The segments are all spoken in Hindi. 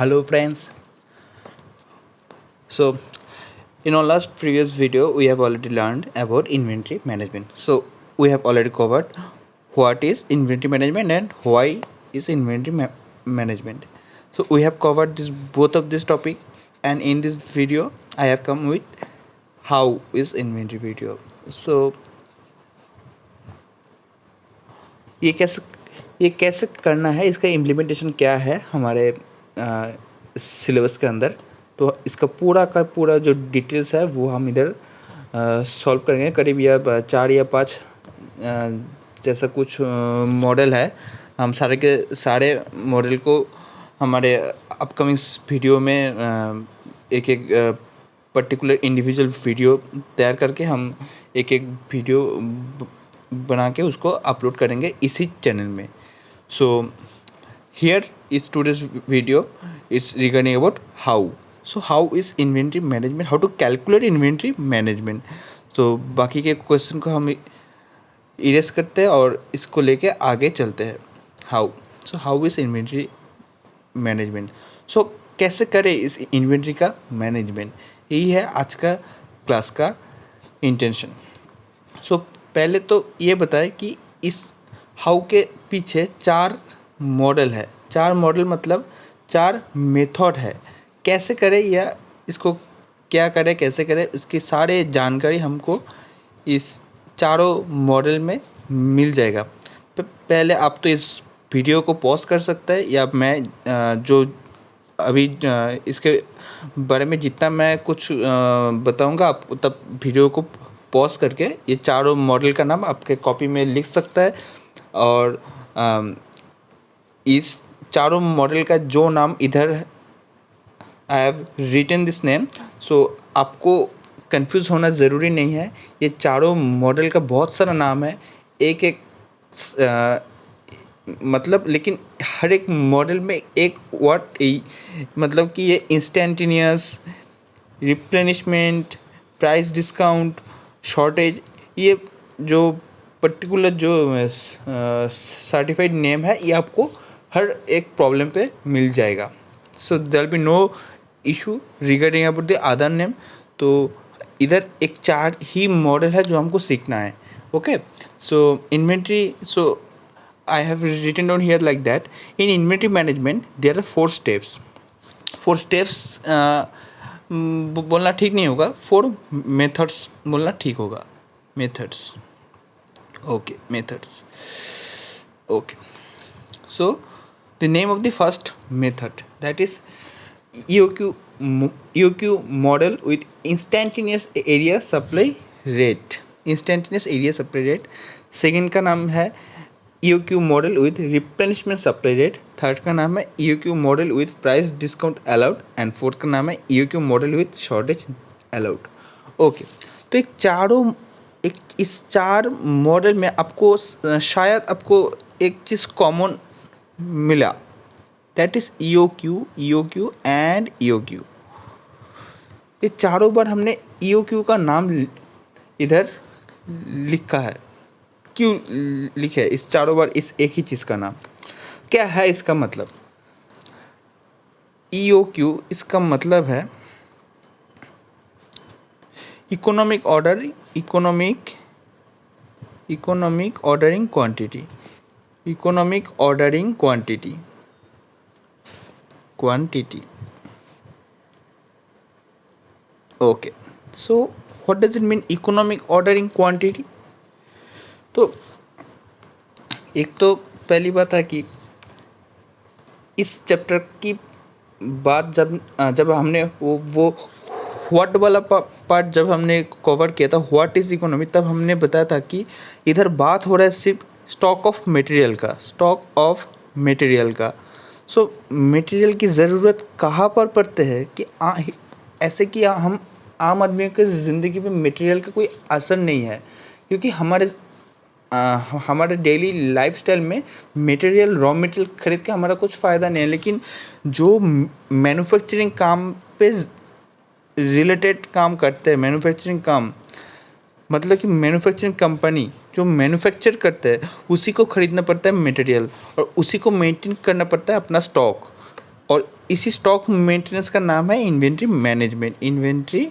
Hello friends. So in our last previous video we have already learned about inventory management. So we have already covered what is inventory management and why is inventory management. So we have covered this both of this topic, and in this video I have come with how is inventory video. So ये कैसे ये कैसे करना है, इसका इम्प्लीमेंटेशन क्या है हमारे सिलेबस के अंदर, तो इसका पूरा का पूरा जो डिटेल्स है वो हम इधर सॉल्व करेंगे। करीब यह 4 या 5 जैसा कुछ मॉडल है। हम सारे के सारे मॉडल को हमारे अपकमिंग वीडियो में एक एक पर्टिकुलर इंडिविजुअल वीडियो तैयार करके हम एक एक वीडियो बना के उसको अपलोड करेंगे इसी चैनल में। So here is today's video is regarding about how. So how is inventory management, how to calculate inventory management. तो बाकी के क्वेश्चन को हम इरेज करते हैं और इसको लेके आगे चलते हैं। How is inventory management. So कैसे करें इस इन्वेंट्री का मैनेजमेंट, यही है आज का क्लास का इंटेंशन। सो पहले तो ये बताएं कि इस हाउ के पीछे 4 मॉडल है। 4 मॉडल मतलब 4 मेथड है। कैसे करें या इसको क्या करें, कैसे करें, उसकी सारे जानकारी हमको इस चारों मॉडल में मिल जाएगा। पहले आप तो इस वीडियो को पॉज कर सकते हैं, या मैं जो अभी इसके बारे में जितना मैं कुछ बताऊंगा आप तब वीडियो को पॉज करके ये चारों मॉडल का नाम आपके कॉपी में लिख सकता है, और इस चारों मॉडल का जो नाम इधर I have written this name. So आपको कंफ्यूज होना ज़रूरी नहीं है। ये चारों मॉडल का बहुत सारा नाम है, एक एक मतलब, लेकिन हर एक मॉडल में एक वर्ड, मतलब कि ये instantaneous, replenishment, price discount, shortage, ये जो पर्टिकुलर जो सर्टिफाइड नेम है ये आपको हर एक प्रॉब्लम पे मिल जाएगा। So there will be no issue regarding about the other name. तो इधर एक 4 ही मॉडल है जो हमको सीखना है। Okay, so inventory, so I have written down here like that. In inventory management, there are 4 steps. 4 steps बोलना ठीक नहीं होगा, 4 methods बोलना ठीक होगा। Methods. Okay, methods. Okay. So the name of the first method, that is EOQ model with instantaneous area supply rate. Instantaneous area supply rate. Second का नाम है EOQ model with replenishment supply rate. Third का नाम है EOQ model with price discount allowed, and fourth का नाम है EOQ model with shortage allowed. Okay, तो इस 4 मॉडल में आपको शायद आपको एक चीज़ कॉमन मिला, that is EOQ and EOQ। ये चारों बार हमने EOQ का नाम इधर लिखा है। क्यों लिखे इस चारों बार इस एक ही चीज़ का नाम? क्या है इसका मतलब? EOQ, इसका मतलब है economic ordering quantity. Economic ordering quantity. Okay, so what does it mean economic ordering quantity? तो एक तो पहली बात है कि इस चैप्टर की बात जब हमने वो व्हाट वाला पार्ट जब हमने कवर किया था, व्हाट इज़ इकोनॉमी, तब हमने बताया था कि इधर बात हो रहा है सिर्फ स्टॉक ऑफ मटेरियल का। सो मटेरियल की ज़रूरत कहाँ पर पड़ते हैं कि ऐसे कि हम आम आदमी के ज़िंदगी में मटेरियल का कोई असर नहीं है, क्योंकि हमारे डेली लाइफस्टाइल में मटेरियल, रॉ मटेरियल खरीद के हमारा कुछ फ़ायदा नहीं है। लेकिन जो मैन्युफैक्चरिंग काम पे रिलेटेड काम करते हैं, मैन्युफैक्चरिंग काम मतलब कि मैन्युफैक्चरिंग कंपनी जो मैन्युफैक्चर करते हैं उसी को ख़रीदना पड़ता है मटेरियल, और उसी को मेंटेन करना पड़ता है अपना स्टॉक। और इसी स्टॉक मेंटेनेंस का नाम है इन्वेंट्री मैनेजमेंट। इन्वेंट्री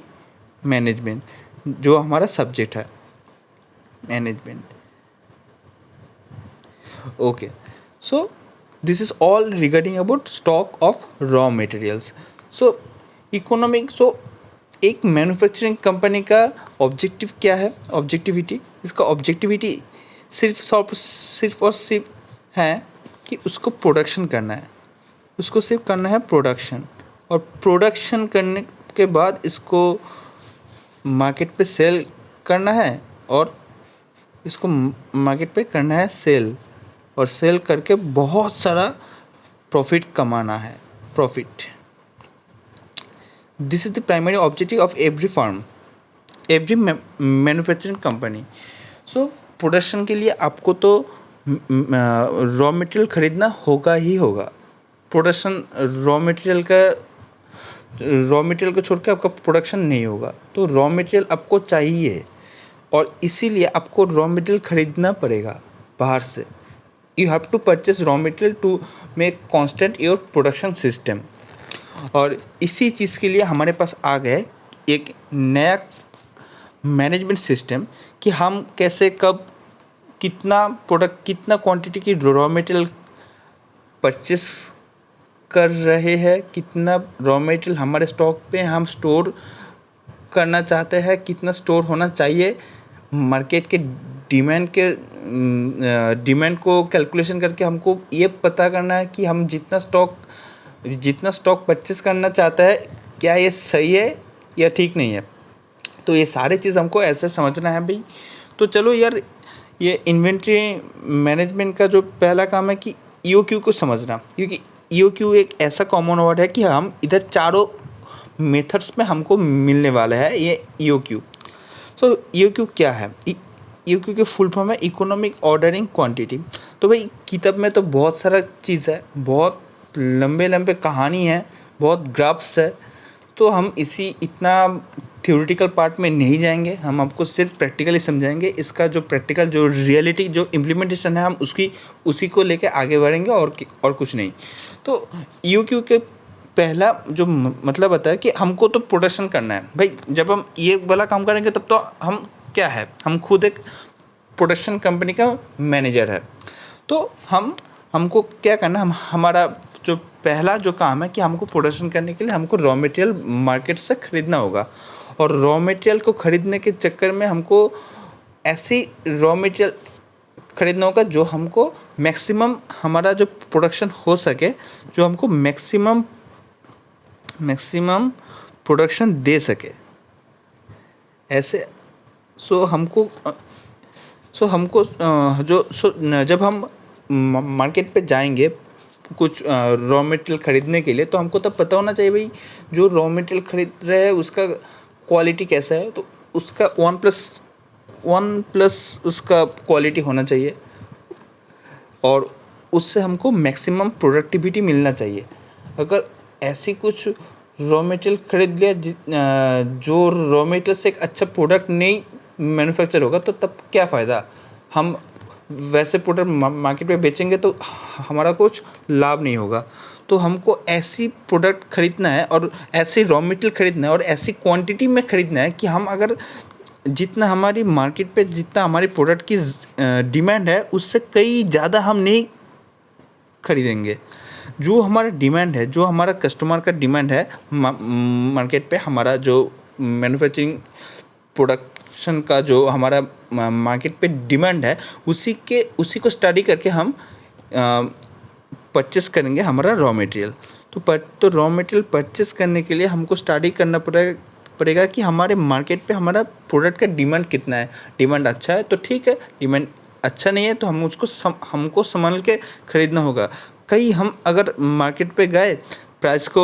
मैनेजमेंट जो हमारा सब्जेक्ट है, management. Okay, so this is all regarding about stock of raw materials. So economic, so एक मैन्युफैक्चरिंग कंपनी का ऑब्जेक्टिव क्या है? ऑब्जेक्टिविटी, इसका ऑब्जेक्टिविटी सिर्फ और सिर्फ है कि उसको प्रोडक्शन करना है, उसको सिर्फ करना है प्रोडक्शन, और प्रोडक्शन करने के बाद इसको मार्केट पे सेल करना है, और इसको मार्केट पे करना है सेल, और सेल करके बहुत सारा प्रॉफिट कमाना है, profit. This is the primary objective of every firm, every manufacturing company. So production के लिए आपको तो रॉ मटेरियल खरीदना होगा ही होगा। प्रोडक्शन रॉ मटेरियल को छोड़ के आपका प्रोडक्शन नहीं होगा, तो रॉ मटेरियल आपको चाहिए, और इसीलिए आपको रॉ मटेरियल खरीदना पड़ेगा बाहर से। You have to purchase raw material to make constant your production system. और इसी चीज़ के लिए हमारे पास आ गए एक नया मैनेजमेंट सिस्टम कि हम कैसे, कब, कितना प्रोडक्ट, कितना क्वांटिटी की रॉ मटेरियल परचेस कर रहे हैं, कितना रॉ मटेरियल हमारे स्टॉक पे हम स्टोर करना चाहते हैं, कितना स्टोर होना चाहिए, मार्केट के डिमांड को कैलकुलेशन करके हमको ये पता करना है कि हम जितना स्टॉक परचेस करना चाहता है, क्या ये सही है या ठीक नहीं है। तो ये सारे चीज़ हमको ऐसे समझना है भाई। तो चलो यार, ये इन्वेंट्री मैनेजमेंट का जो पहला काम है कि ईओक्यू को समझना, क्योंकि ईओक्यू एक ऐसा कॉमन वर्ड है कि हम इधर चारों मेथड्स में हमको मिलने वाला है ये ईओक्यू। सो ईओक्यू क्या है? ईओक्यू के फुल फॉर्म है इकोनॉमिक ऑर्डरिंग क्वांटिटी। तो भाई किताब में तो बहुत सारा चीज़ है, बहुत लंबे लंबे कहानी है, बहुत ग्राफ्स है, तो हम इतना थ्योरेटिकल पार्ट में नहीं जाएंगे, हम आपको सिर्फ प्रैक्टिकली समझाएंगे। इसका जो प्रैक्टिकल, जो रियलिटी, जो इम्प्लीमेंटेशन है, हम उसी को लेके आगे बढ़ेंगे, और कुछ नहीं। तो ईओक्यू के पहला जो मतलब आता है कि हमको तो प्रोडक्शन करना है भाई। जब हम ये वाला काम करेंगे तब तो हम क्या है, हम खुद एक प्रोडक्शन कंपनी का मैनेजर है। तो हमको क्या करना है, हमारा जो पहला जो काम है कि हमको प्रोडक्शन करने के लिए हमको रॉ मटेरियल मार्केट से ख़रीदना होगा, और रॉ मटेरियल को ख़रीदने के चक्कर में हमको ऐसी रॉ मटेरियल ख़रीदना होगा जो हमको मैक्सिमम, हमारा जो प्रोडक्शन हो सके, जो हमको मैक्सिमम प्रोडक्शन दे सके ऐसे। जब हम मार्केट पे जाएंगे कुछ रॉ मटेरियल ख़रीदने के लिए, तो हमको तब पता होना चाहिए भाई जो रॉ मटेरियल ख़रीद रहे हैं उसका क्वालिटी कैसा है, तो उसका 1+1 उसका क्वालिटी होना चाहिए, और उससे हमको मैक्सिमम प्रोडक्टिविटी मिलना चाहिए। अगर ऐसी कुछ रॉ मटेरियल खरीद लिया जो रॉ मटेरियल से एक अच्छा प्रोडक्ट नहीं मैन्युफैक्चर होगा, तो तब क्या फ़ायदा। हम वैसे प्रोडक्ट मार्केट में बेचेंगे तो हमारा कुछ लाभ नहीं होगा। तो हमको ऐसी प्रोडक्ट खरीदना है, और ऐसी रॉ मटेरियल खरीदना है, और ऐसी क्वांटिटी में खरीदना है कि हम अगर जितना हमारी मार्केट पे, जितना हमारी प्रोडक्ट की डिमांड है, उससे कई ज़्यादा हम नहीं खरीदेंगे। जो हमारा डिमांड है, जो हमारा कस्टमर का डिमांड है मार्केट पे, हमारा जो मैन्युफैक्चरिंग प्रोडक्शन का जो हमारा मार्केट पे डिमांड है, उसी को स्टडी करके हम परचेस करेंगे हमारा रॉ मटेरियल। तो रॉ मटेरियल परचेस करने के लिए हमको स्टडी करना पड़ेगा कि हमारे मार्केट पे हमारा प्रोडक्ट का डिमांड कितना है। डिमांड अच्छा है तो ठीक है, डिमांड अच्छा नहीं है तो हमको संभाल के ख़रीदना होगा। हम अगर मार्केट पे गए, प्राइस को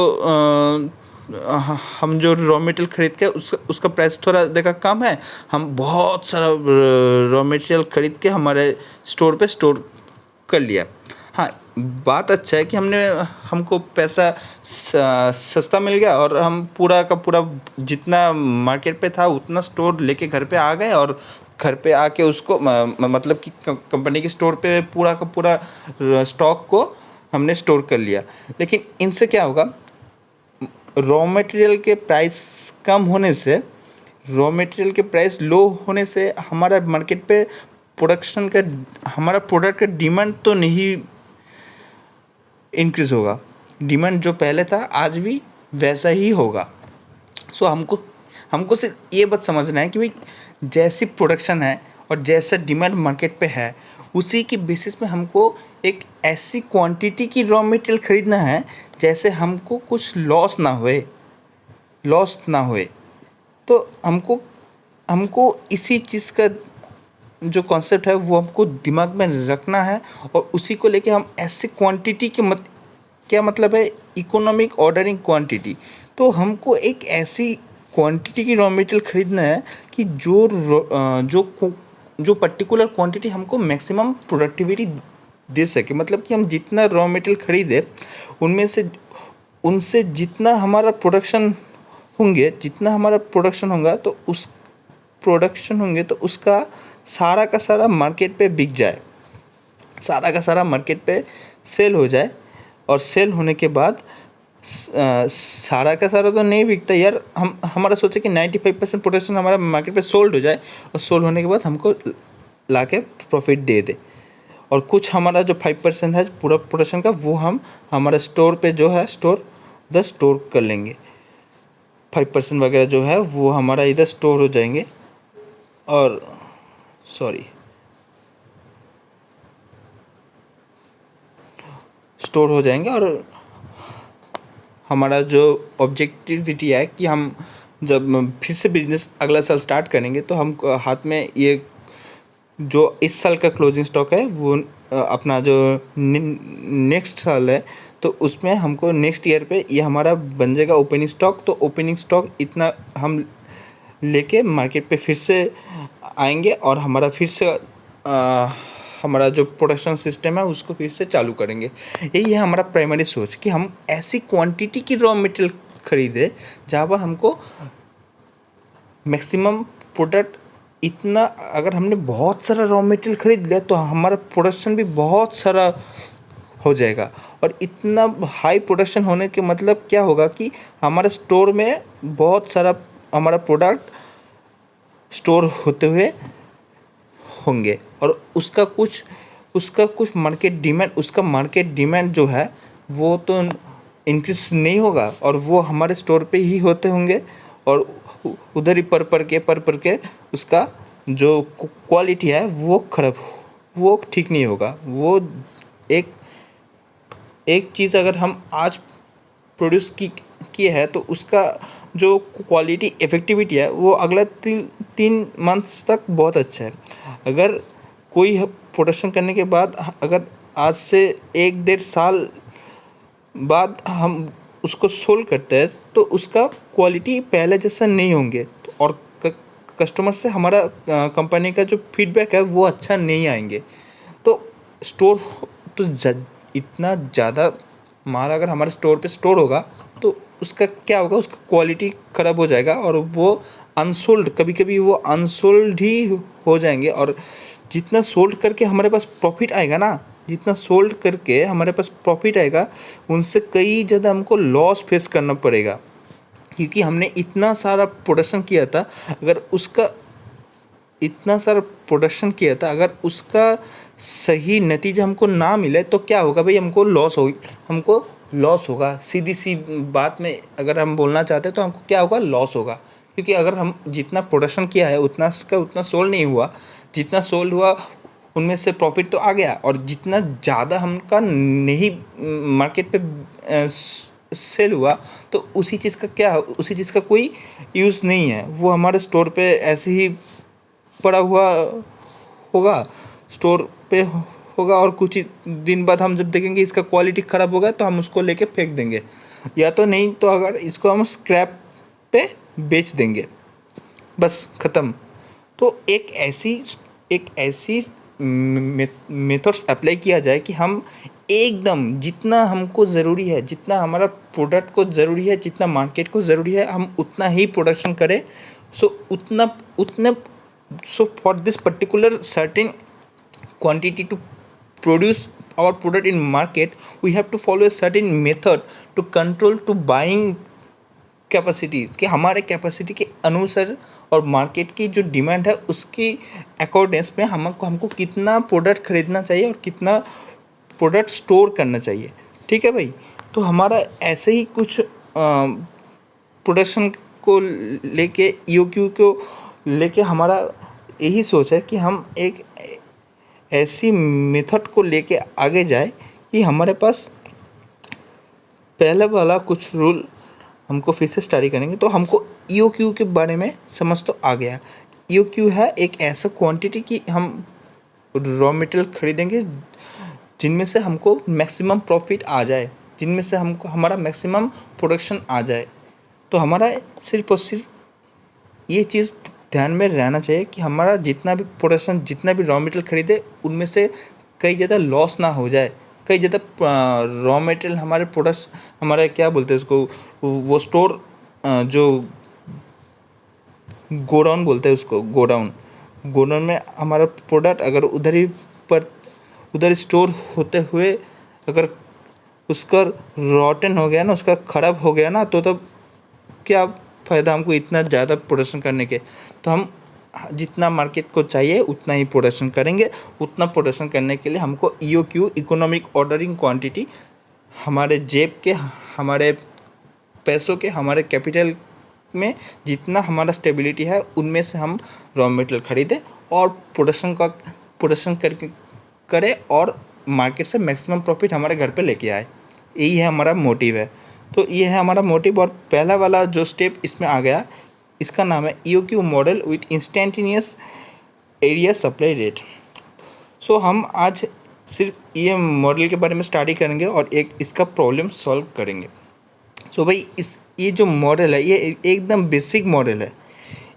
हम जो रॉ मटेरियल खरीद के उसका प्राइस थोड़ा देखा कम है, हम बहुत सारा रॉ मटेरियल खरीद के हमारे स्टोर पे स्टोर कर लिया। हाँ, बात अच्छा है कि हमको पैसा सस्ता मिल गया, और हम पूरा का पूरा जितना मार्केट पे था उतना स्टोर लेके घर पे आ गए, और घर पे आके उसको मतलब कि कंपनी के स्टोर पे पूरा का पूरा स्टॉक को हमने स्टोर कर लिया। लेकिन इनसे क्या होगा, रॉ मटेरियल के प्राइस कम होने से, रॉ मटेरियल के प्राइस लो होने से हमारा मार्केट पे प्रोडक्शन का, हमारा प्रोडक्ट का डिमांड तो नहीं इंक्रीज़ होगा। डिमांड जो पहले था आज भी वैसा ही होगा। सो हमको हमको सिर्फ ये बात समझना है कि भाई जैसी प्रोडक्शन है और जैसा डिमांड मार्केट पे है, उसी की बेसिस में हमको एक ऐसी क्वांटिटी की रॉ मटेरियल खरीदना है जैसे हमको कुछ लॉस ना होए। तो हमको हमको इसी चीज़ का जो कॉन्सेप्ट है वो हमको दिमाग में रखना है, और उसी को लेके हम ऐसी क्वांटिटी के क्या मतलब है, इकोनॉमिक ऑर्डरिंग क्वांटिटी। तो हमको एक ऐसी क्वांटिटी की रॉ मटेरियल खरीदना है कि जो पर्टिकुलर क्वांटिटी हमको मैक्सिमम प्रोडक्टिविटी दे सके। मतलब कि हम जितना रॉ मटेरियल खरीदे उनमें से उनसे जितना हमारा प्रोडक्शन होगा तो उसका सारा का सारा मार्केट पे बिक जाए, सारा का सारा मार्केट पे सेल हो जाए। और सेल होने के बाद सारा का सारा तो नहीं बिकता यार, हम हमारा सोचे कि 95% प्रोडक्शन हमारा मार्केट पे सोल्ड हो जाए, और सोल्ड होने के बाद हमको लाके प्रॉफिट दे दे। और कुछ हमारा जो 5% है पूरा प्रोडक्शन का, वो हम हमारा स्टोर पे जो है स्टोर कर लेंगे। 5% वगैरह जो है वो हमारा इधर स्टोर हो जाएंगे, और स्टोर हो जाएंगे। और हमारा जो ऑब्जेक्टिविटी है कि हम जब फिर से बिजनेस अगला साल स्टार्ट करेंगे तो हम हाथ में ये जो इस साल का क्लोजिंग स्टॉक है वो अपना जो नेक्स्ट साल है तो उसमें हमको नेक्स्ट ईयर पे ये हमारा बन जाएगा ओपनिंग स्टॉक। तो ओपनिंग स्टॉक इतना हम लेके मार्केट पे फिर से आएंगे, और हमारा फिर से हमारा जो प्रोडक्शन सिस्टम है उसको फिर से चालू करेंगे। यही है हमारा प्राइमरी सोच कि हम ऐसी क्वांटिटी की रॉ मटेरियल खरीदें जहाँ पर हमको मैक्सिमम प्रोडक्ट इतना, अगर हमने बहुत सारा रॉ मटेरियल खरीद लिया तो हमारा प्रोडक्शन भी बहुत सारा हो जाएगा। और इतना हाई प्रोडक्शन होने के मतलब क्या होगा कि हमारे स्टोर में बहुत सारा हमारा प्रोडक्ट स्टोर होते हुए होंगे, और उसका कुछ मार्केट डिमांड जो है वो तो इंक्रीज नहीं होगा, और वो हमारे स्टोर पे ही होते होंगे, और उधर ही पर के उसका जो क्वालिटी है वो ठीक नहीं होगा। वो एक एक चीज़ अगर हम आज प्रोड्यूस किए है तो उसका जो क्वालिटी इफ़ेक्टिविटी है वो अगला 3 मंथ्स तक बहुत अच्छा है। अगर कोई प्रोडक्शन करने के बाद अगर आज से 1-1.5 साल बाद हम उसको सोल्ड करते हैं तो उसका क्वालिटी पहले जैसा नहीं होंगे, और कस्टमर से हमारा कंपनी का जो फीडबैक है वो अच्छा नहीं आएंगे। तो स्टोर तो इतना ज़्यादा माल अगर हमारे स्टोर पे स्टोर होगा तो उसका क्या होगा, उसका क्वालिटी ख़राब हो जाएगा, और वो अनसोल्ड, कभी कभी वो अनसोल्ड ही हो जाएंगे। और जितना सोल्ड करके हमारे पास प्रॉफिट आएगा ना, जितना सोल्ड करके हमारे पास प्रॉफिट आएगा उनसे कई ज़्यादा हमको लॉस फेस करना पड़ेगा, क्योंकि हमने इतना सारा प्रोडक्शन किया था। अगर उसका इतना सारा प्रोडक्शन किया था, अगर उसका सही नतीजा हमको ना मिले तो क्या होगा भाई, हमको लॉस होगा। सीधी सी बात में अगर हम बोलना चाहते हैं तो हमको क्या होगा, लॉस होगा। क्योंकि अगर हम जितना प्रोडक्शन किया है उतना सोल्ड नहीं हुआ, जितना सोल्ड हुआ उनमें से प्रॉफिट तो आ गया, और जितना ज़्यादा हमका नहीं मार्केट पे सेल हुआ तो उसी चीज़ का कोई यूज़ नहीं है, वो हमारे स्टोर पे ऐसे ही पड़ा हुआ होगा, स्टोर पे होगा। और कुछ ही दिन बाद हम जब देखेंगे इसका क्वालिटी ख़राब होगा तो हम उसको लेके फेंक देंगे, या तो नहीं तो अगर इसको हम स्क्रैप पे बेच देंगे, बस ख़त्म। तो एक ऐसी मेथड्स अप्लाई किया जाए कि हम एकदम जितना हमको ज़रूरी है, जितना हमारा प्रोडक्ट को ज़रूरी है, जितना मार्केट को ज़रूरी है, हम उतना ही प्रोडक्शन करें। So for this particular certain quantity to produce our product in market, we have to follow a certain method to control to buying capacity, कि हमारे कैपेसिटी के अनुसार और मार्केट की जो डिमांड है उसके अकॉर्डेंस में हमको कितना प्रोडक्ट खरीदना चाहिए और कितना प्रोडक्ट स्टोर करना चाहिए। ठीक है भाई। तो हमारा ऐसे ही कुछ प्रोडक्शन को लेके ईओक्यू को लेके हमारा यही सोच है कि हम एक ऐसी मेथड को लेके आगे जाए कि हमारे पास पहले वाला कुछ रूल हमको फिर से स्टडी करेंगे तो हमको ईओक्यू के बारे में समझ तो आ गया। ईओक्यू है एक ऐसा क्वांटिटी कि हम रॉ मटेरियल खरीदेंगे जिनमें से हमको मैक्सिमम प्रॉफिट आ जाए, जिनमें से हमको हमारा मैक्सिमम प्रोडक्शन आ जाए। तो हमारा सिर्फ और सिर्फ ये चीज़ ध्यान में रहना चाहिए कि हमारा जितना भी प्रोडक्शन, जितना भी रॉ मटेरियल खरीदे उनमें से कई ज़्यादा लॉस ना हो जाए, कई ज़्यादा रॉ मटेरियल हमारे प्रोडक्ट्स, हमारे क्या बोलते हैं उसको, वो स्टोर, जो गोडाउन बोलते हैं उसको, गोडाउन में हमारा प्रोडक्ट अगर उधर स्टोर होते हुए अगर उसका रॉटन हो गया ना, उसका ख़राब हो गया ना, तो तब क्या फ़ायदा हमको इतना ज़्यादा प्रोडक्शन करने के। तो हम जितना मार्केट को चाहिए उतना ही प्रोडक्शन करेंगे। उतना प्रोडक्शन करने के लिए हमको ईओक्यू, इकोनॉमिक ऑर्डरिंग क्वांटिटी, हमारे जेब के, हमारे पैसों के, हमारे कैपिटल में जितना हमारा स्टेबिलिटी है उनमें से हम रॉ मटेरियल खरीदें और प्रोडक्शन करके करें और मार्केट से मैक्सिमम प्रॉफिट हमारे घर पे लेके आए। यही है हमारा मोटिव है। तो ये है हमारा मोटिव। और पहला वाला जो स्टेप इसमें आ गया, इसका नाम है EOQ model with instantaneous area supply rate. So हम आज सिर्फ ये मॉडल के बारे में स्टडी करेंगे और एक इसका प्रॉब्लम सॉल्व करेंगे। सो भाई ये जो मॉडल है ये एकदम बेसिक मॉडल है।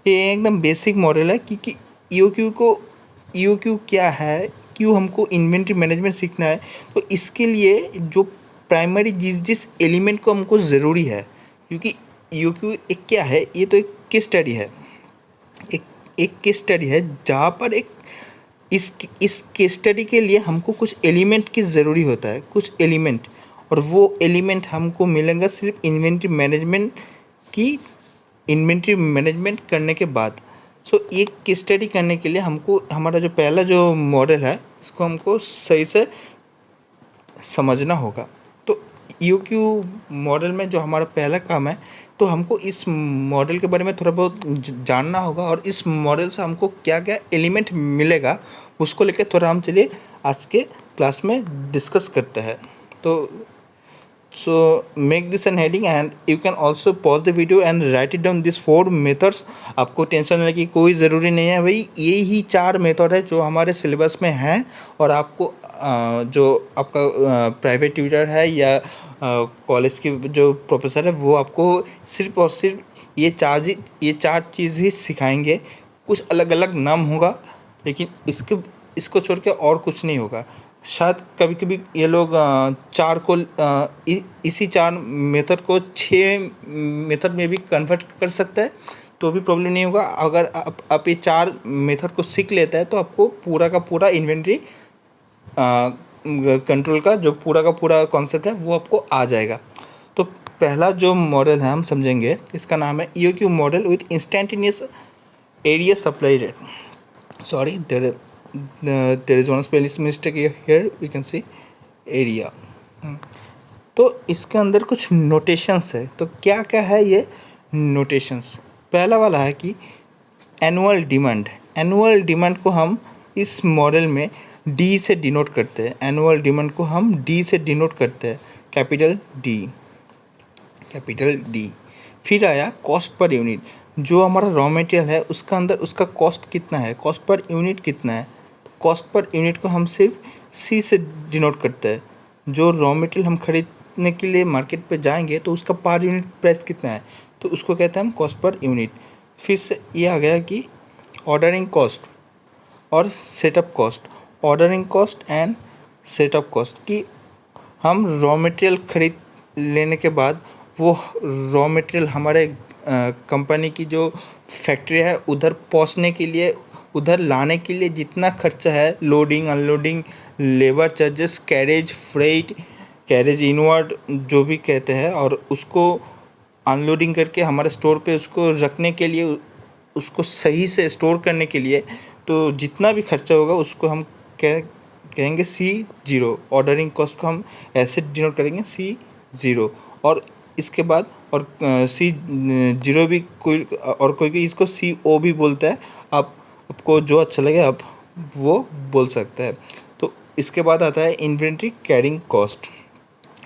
ये एकदम बेसिक मॉडल है क्योंकि ईओक्यू क्या है, क्यों हमको इन्वेंट्री मैनेजमेंट सीखना है। तो इसके लिए जो प्राइमरी जिस एलिमेंट को हमको ज़रूरी है, क्योंकि ईओक्यू एक क्या है, ये तो एक केस स्टडी है, एक केस स्टडी है जहाँ पर इस केस स्टडी के लिए हमको कुछ एलिमेंट की ज़रूरी होता है, कुछ एलिमेंट, और वो एलिमेंट हमको मिलेंगे सिर्फ इन्वेंट्री मैनेजमेंट करने के बाद। सो ये केस स्टडी करने के लिए हमको हमारा जो पहला जो मॉडल है इसको हमको सही से समझना होगा। तो ईओक्यू मॉडल में जो हमारा पहला काम है, तो हमको इस मॉडल के बारे में थोड़ा बहुत जानना होगा और इस मॉडल से हमको क्या क्या एलिमेंट मिलेगा उसको लेकर थोड़ा हम चलिए आज के क्लास में डिस्कस करते हैं। तो so make this an heading and you can also pause the video and write it down these 4 methods। आपको टेंशन लेने की कोई ज़रूरी नहीं है भाई, ये ही 4 मेथड है जो हमारे सिलेबस में हैं और आपको जो आपका प्राइवेट ट्यूटर है या कॉलेज की जो प्रोफेसर है वो आपको सिर्फ और सिर्फ ये चार चीज़ ही सिखाएंगे। कुछ अलग अलग नाम होगा लेकिन इसको छोड़ के और कुछ नहीं होगा। शायद कभी कभी ये लोग इसी 4 मेथड को 6 मेथड में भी कन्वर्ट कर सकता है तो भी प्रॉब्लम नहीं होगा। अगर आप ये 4 मेथड को सीख लेता है तो आपको पूरा का पूरा इन्वेंट्री कंट्रोल का जो पूरा का पूरा कॉन्सेप्ट है वो आपको आ जाएगा। तो पहला जो मॉडल है हम समझेंगे, इसका नाम है EOQ model with instantaneous area supply rate. Sorry, there is one spelling mistake here, we can see area। तो इसके अंदर कुछ नोटेशंस है। तो क्या क्या है ये नोटेशंस? पहला वाला है कि एनुअल डिमांड को हम इस मॉडल में डी से डिनोट करते हैं। एनुअल डिमांड को हम डी से डिनोट करते हैं, कैपिटल डी। फिर आया कॉस्ट पर यूनिट। जो हमारा रॉ मटेरियल है उसका अंदर उसका कॉस्ट कितना है, कॉस्ट पर यूनिट कितना है। कॉस्ट पर यूनिट को हम सिर्फ सी से डिनोट करते हैं। जो रॉ मटेरियल हम खरीदने के लिए मार्केट पे जाएंगे तो उसका पर यूनिट प्राइस कितना है, तो उसको कहते हैं हम कॉस्ट पर यूनिट। फिर से ये आ गया कि ऑर्डरिंग कॉस्ट और setup cost. Ordering cost and setup cost कि हम रॉ मटेरियल खरीद लेने के बाद वो रॉ मटेरियल हमारे कंपनी की जो फैक्ट्री है उधर पहुंचने के लिए उधर लाने के लिए जितना खर्चा है, loading unloading, labour charges, carriage freight, carriage inward जो भी कहते हैं, और उसको अनलोडिंग करके हमारे स्टोर पे उसको रखने के लिए, उसको सही से स्टोर करने के लिए, तो जितना भी खर्चा होगा उसको हम कहेंगे C0। ऑर्डरिंग कॉस्ट को हम ऐसे डिनोट करेंगे C0। और इसके बाद और C0 भी कोई इसको CO भी बोलता है। आपको जो अच्छा लगे आप वो बोल सकते हैं। तो इसके बाद आता है inventory carrying cost.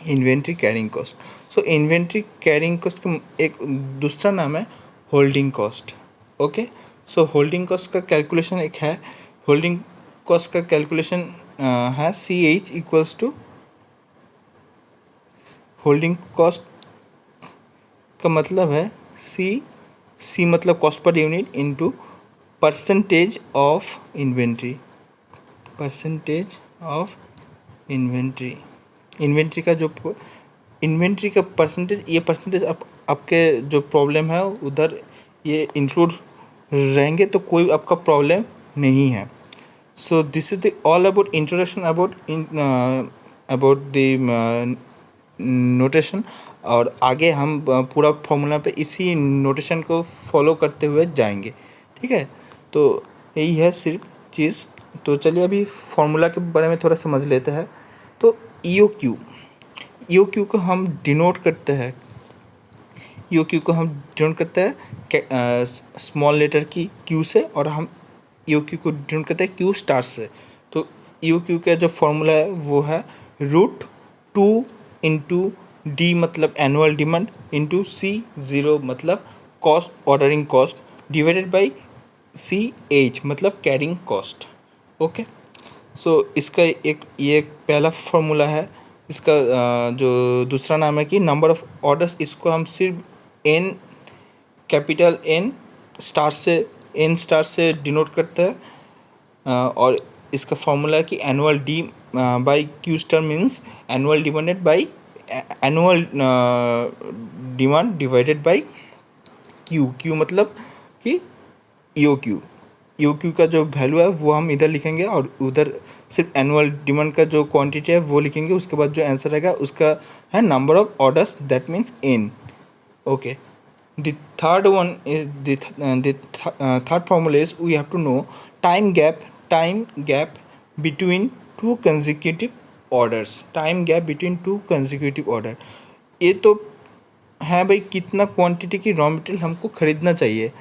Inventory carrying cost, so inventory carrying cost का एक दूसरा नाम है holding cost. Okay, so holding cost का कैलकुलेशन एक है, होल्डिंग कॉस्ट का कैलकुलेशन है CH equals to, holding cost का मतलब है C मतलब cost per unit into percentage of inventory, percentage of inventory. Inventory का जो इन्वेंट्री का परसेंटेज, ये परसेंटेज आपके जो प्रॉब्लम है उधर ये इंक्लूड रहेंगे तो कोई आपका प्रॉब्लम नहीं है। सो this is the all about introduction about the notation. और आगे हम पूरा फॉर्मूला पे इसी नोटेशन को फॉलो करते हुए जाएंगे। ठीक है, तो यही है सिर्फ चीज़। तो चलिए अभी फॉर्मूला के बारे में थोड़ा समझ लेते हैं। तो EOQ को हम डिनोट करते हैं, EOQ को हम डिनोट करते हैं स्मॉल लेटर की Q से, और हम EOQ को डिनोट करते हैं Q स्टार से। तो EOQ का जो फॉर्मूला है वो है √2 इंटू D मतलब एनुअल डिमांड इंटू C0 मतलब cost, ordering cost, divided by CH मतलब कैरिंग कॉस्ट। ओके, सो इसका ये पहला फॉर्मूला है। इसका जो दूसरा नाम है कि नंबर ऑफ़ ऑर्डर्स, इसको हम सिर्फ N, कैपिटल N स्टार से डिनोट करते हैं। और इसका फॉर्मूला है कि annual D by Q star means annual demanded by annual demand divided by Q मतलब कि EOQ का जो वैल्यू है वो हम इधर लिखेंगे, और उधर सिर्फ एनुअल डिमांड का जो क्वांटिटी है वो लिखेंगे। उसके बाद जो आंसर आएगा उसका है number of orders, that means N। Okay, the third one is the third formula is we have to know time gap between two consecutive orders, time gap between two consecutive order. ये तो है भाई कितना क्वांटिटी की रॉ मटेरियल हमको ख़रीदना चाहिए,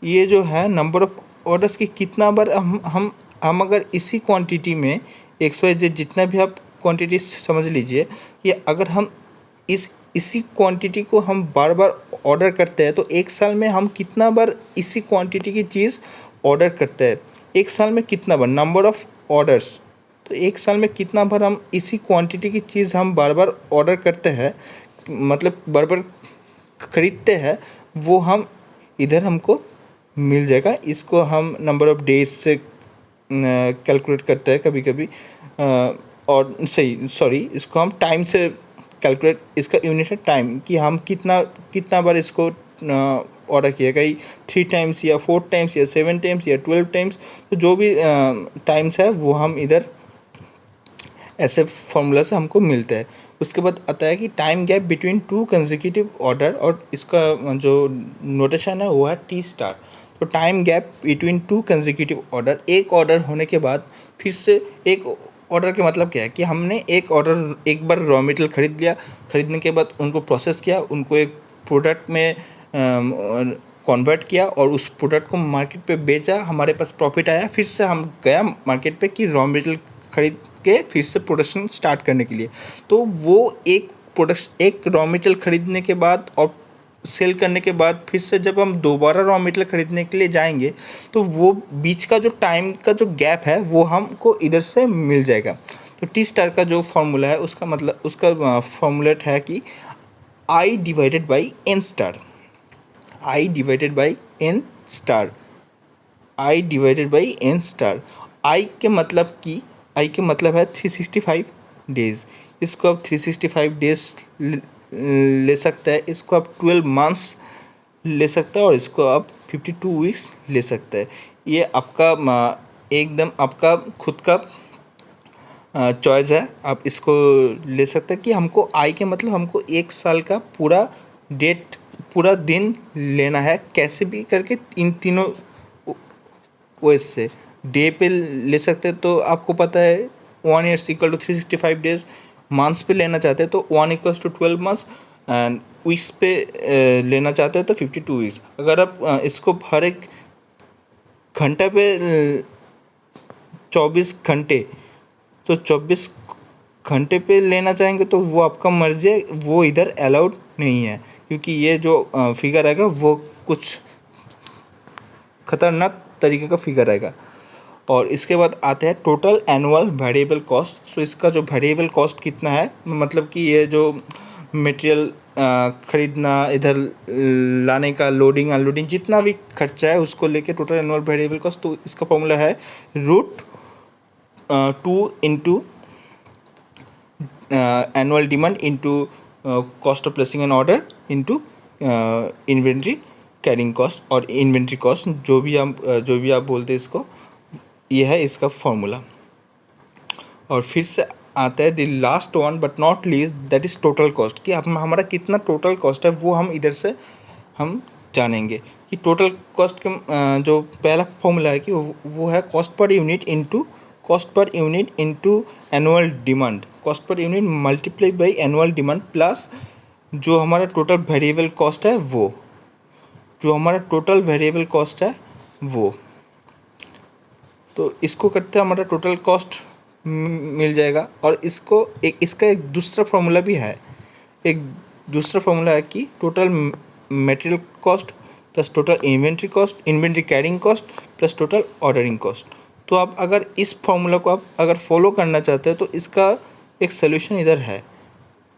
ये जो है नंबर ऑफ़ ऑर्डर्स की कितना बार हम अगर इसी क्वांटिटी में XYZ जितना भी आप क्वांटिटी समझ लीजिए कि अगर हम इसी क्वांटिटी को हम बार बार ऑर्डर करते हैं तो एक साल में हम कितना बार इसी क्वांटिटी की चीज़ ऑर्डर करते हैं। एक साल में कितना बार, नंबर ऑफ़ ऑर्डर्स, तो एक साल में कितना बार हम इसी क्वांटिटी की चीज़ हम बार बार ऑर्डर करते हैं, मतलब बार बार ख़रीदते हैं, वो हम इधर हमको मिल जाएगा। इसको हम नंबर ऑफ़ डेज से कैलकुलेट करते हैं कभी कभी, और इसको हम टाइम से कैलकुलेट, इसका यूनिट है टाइम, कि हम कितना बार इसको ऑर्डर किया, कहीं 3 टाइम्स या 4 टाइम्स या 7 टाइम्स या 12 टाइम्स, तो जो भी टाइम्स है वो हम इधर ऐसे फॉर्मूला से हमको मिलता है। उसके बाद आता है कि time gap between two consecutive order, और इसका जो नोटेशन है वो है T स्टार। तो time gap between two consecutive order, एक ऑर्डर होने के बाद फिर से एक ऑर्डर के मतलब क्या है कि हमने एक बार रॉ मटेरियल खरीद लिया, खरीदने के बाद उनको प्रोसेस किया, उनको एक प्रोडक्ट में कन्वर्ट किया और उस प्रोडक्ट को मार्केट पे बेचा, हमारे पास प्रॉफिट आया, फिर से हम गया मार्केट पे कि रॉ मटेरियल खरीद के फिर से प्रोडक्शन स्टार्ट करने के लिए। तो वो एक रॉ मटेरियल खरीदने के बाद और सेल करने के बाद फिर से जब हम दोबारा रॉ मटेरियल खरीदने के लिए जाएंगे तो वो बीच का जो टाइम का जो गैप है वो हमको इधर से मिल जाएगा। तो टी स्टार का जो फॉर्मूला है उसका मतलब उसका फॉर्मूलेट है कि I divided by N star, I divided by N star, I divided by N star. I के मतलब है 365 डेज़। इसको आप 365 डेज़ ले सकते हैं, इसको आप 12 मंथ्स ले सकते हैं, और इसको आप 52 वीक्स ले सकता है। ये आपका एकदम आपका खुद का चॉइस है, आप इसको ले सकते हैं कि हमको आई के मतलब हमको 1 साल का पूरा डेट पूरा दिन लेना है, कैसे भी करके इन तीनों ओएस से डे पे ले सकते हैं। तो आपको पता है 1 years equal to 365 days, months पे लेना चाहते हैं तो 1 equals to 12 months, and weeks पे लेना चाहते हैं तो 52 वीक्स। अगर आप इसको हर एक घंटा पे 24 घंटे, तो 24 घंटे पे लेना चाहेंगे तो वो आपका मर्जी है, वो इधर अलाउड नहीं है, क्योंकि ये जो फिगर आएगा वो कुछ खतरनाक तरीके का फिगर आएगा। और इसके बाद आते हैं टोटल एनुअल वेरिएबल कॉस्ट। सो इसका जो वेरिएबल कॉस्ट कितना है, मतलब कि ये जो मटेरियल खरीदना, इधर लाने का, लोडिंग अनलोडिंग, जितना भी खर्चा है उसको लेके टोटल एनुअल वेरिएबल कॉस्ट। तो इसका फॉर्मूला है √2 into annual demand into cost of placing an order into inventory carrying cost और इन्वेंट्री कॉस्ट, जो भी आप बोलते हैं इसको, ये है इसका फॉर्मूला। और फिर से आता है the last one but not least, that is total cost, कि हमारा कितना टोटल कॉस्ट है वो हम इधर से हम जानेंगे। कि टोटल कॉस्ट के जो पहला फॉर्मूला है कि वो है cost per unit into annual demand, cost per unit multiply by annual demand plus जो हमारा टोटल वेरिएबल कॉस्ट है वो, तो इसको करते हमारा टोटल कॉस्ट मिल जाएगा। और इसका एक दूसरा फॉर्मूला भी है, कि total material cost plus total inventory carrying cost plus total ordering cost. तो आप अगर इस फॉर्मूला को आप अगर फॉलो करना चाहते हैं तो इसका एक सोल्यूशन इधर है।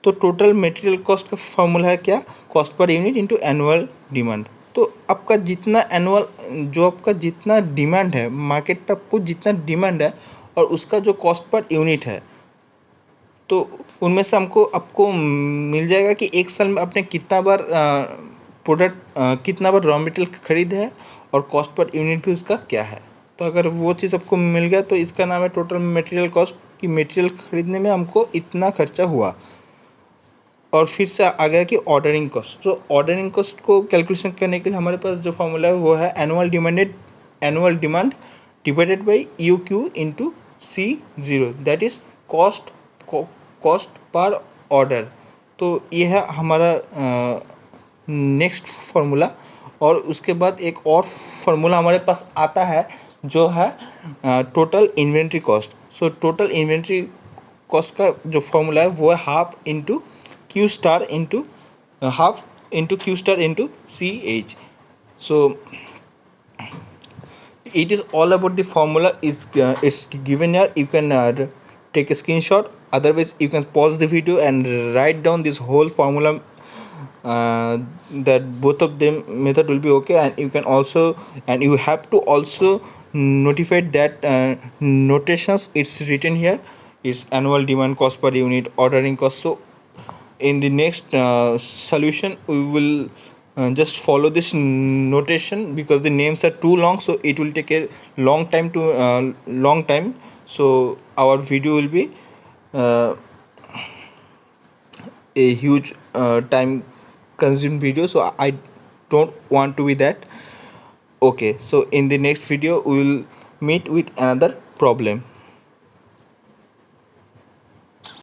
तो टोटल मटेरियल कॉस्ट का फॉर्मूला है क्या, cost per unit into annual demand. तो आपका जितना आपका जितना डिमांड है, मार्केट पे आपको जितना डिमांड है और उसका जो कॉस्ट पर यूनिट है, तो उनमें से आपको मिल जाएगा कि एक साल में आपने कितना बार कितना बार रॉ मटेरियल खरीदे है और कॉस्ट पर यूनिट भी उसका क्या है। तो अगर वो चीज़ आपको मिल गया तो इसका नाम है टोटल मटेरियल कॉस्ट, कि मटेरियल खरीदने में हमको इतना खर्चा हुआ। और फिर से आ गया कि ऑर्डरिंग कॉस्ट। तो ऑर्डरिंग कॉस्ट को कैलकुलेशन करने के लिए हमारे पास जो फॉर्मूला है वो है annual demand divided by UQ into C0, that is cost per order. तो ये है हमारा नेक्स्ट फार्मूला। और उसके बाद एक और फार्मूला हमारे पास आता है जो है total inventory cost. So total inventory cost का जो फार्मूला है वो है half into Q star into CH. So it is all about the formula it's given here. You can take a screenshot, otherwise you can pause the video and write down this whole formula, that both of them method will be okay. And you can also, and you have to also notify that notations it's written here is annual demand cost per unit, ordering cost. So in the next solution we will just follow this notation, because the names are too long, so it will take a long time. So our video will be a huge time consumed video, so I don't want to be that. Okay, so in the next video we will meet with another problem.